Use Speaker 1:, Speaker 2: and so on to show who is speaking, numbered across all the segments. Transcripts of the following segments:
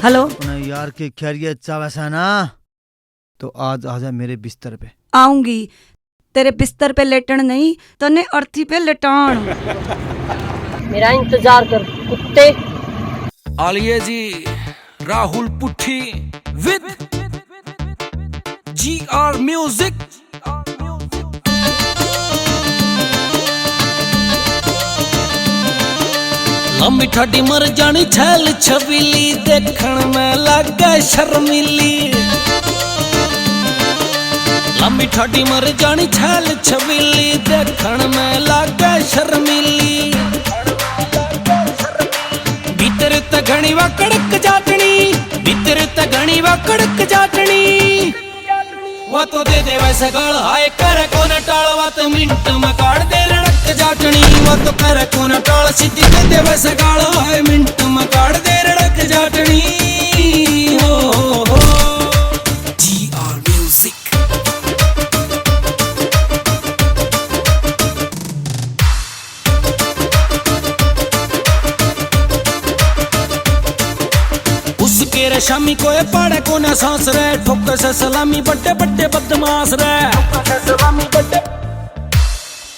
Speaker 1: Hello.
Speaker 2: यार की खैरियत चावसा ना तो आज आजा मेरे बिस्तर पे।
Speaker 1: आऊंगी, तेरे बिस्तर पे लेटन नहीं, तने अर्थी पे लेटान।
Speaker 3: मेरा इंतजार कर कुत्ते।
Speaker 4: आलिए जी राहुल पुट्ठी विद GR म्यूजिक। लम्मी ठाडी मर जानी छैल छबीली, देखण में लागे शर्मीली। लम्मी ठाडी मर जानी छैल छबीली, देखण में लागे शर्मीली। भीतर त घणी वा कड़क जाटनी, भीतर त घणी वा कड़क जाटनी। वो तो दे दे वैसे गाल, हाय कर को न टाल, वो तो मिनट में काट दे रड़क जाटनी। वो तो कर को न टाल, सीधी दे दे वैसे गाल, हाय मिनट में काट दे रड़क जाटनी। हो GR म्यूजिक। उसके रे शामी कोई पाड़े को न सांस रे, ठोक से सलामी बड्डे बड्डे बदमाश रे।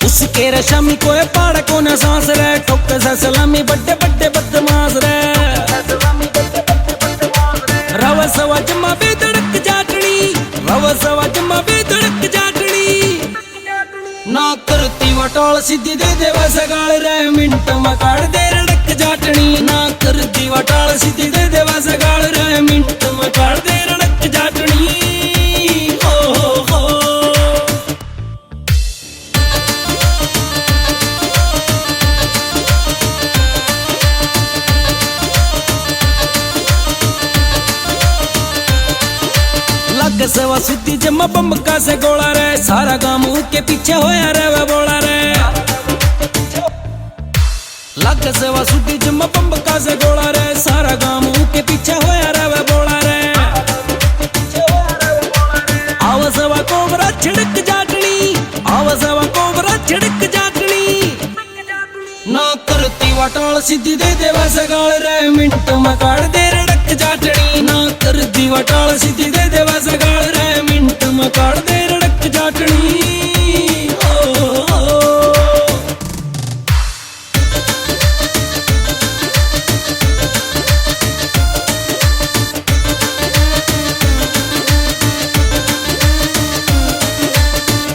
Speaker 4: उसके रे शामी कोई पाड़े को न सांस रे, ठोक से सलामी बड्डे बड्डे बदमाश रे। रवसवा जमा बेधड़क जाटनी, रवसवा जमा बेधड़क जाटनी। ना करती वटाल, सीधी दे दे वैसे गाल रे, मिनट में काट दे रड़क जाटनी। ना करती वटाल, सीधी दे दे वैसे गाल रे, मिनट में काट दे रड़क जाटनी। हो लग सेवा सुती जमा बम का से गोला रे, सारा गांव के पीछे होया रे वे बोला रे। लग सेवा सुती जमा बम का से गोला रे, सारा गांव के पीछे होया रे वे बोला रे। आवसवा कोबरा छिड़क जाटनी, आवसवा कोबरा छिड़क जाटनी। ना करती वटाल, सीधी दे दे वैसे गाल रे, मिनट में काट दे रड़क जाटनी। ना करती वटाल, सीधी दे दे वैसे गाल रे, मिनट में काट दे रड़क जाटनी।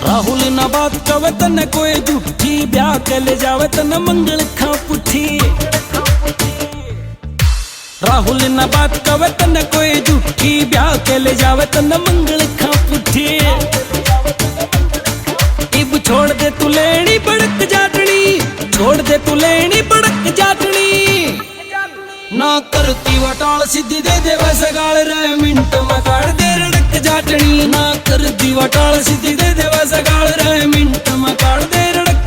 Speaker 4: राहुल ना बात कवे तने कोई झूठी, ब्याह के ले जावे तने मंगल खा पुठी। राहुल ना बात कवे तने कोई झूठी, ब्याह के ले जावे तने मंगल खा पुठी। इब छोड़ दे तू लेनी बड़क जाटनी, छोड़ दे तू लेनी बड़क जाटनी। ना करती वटाल, सीधी दे दे वैसे गाल रे, मिनट में काट दे रड़क जाटनी। ना करती वटाल, सीधी दे दे वैसे गाल रे, मिनट में काट दे रड़क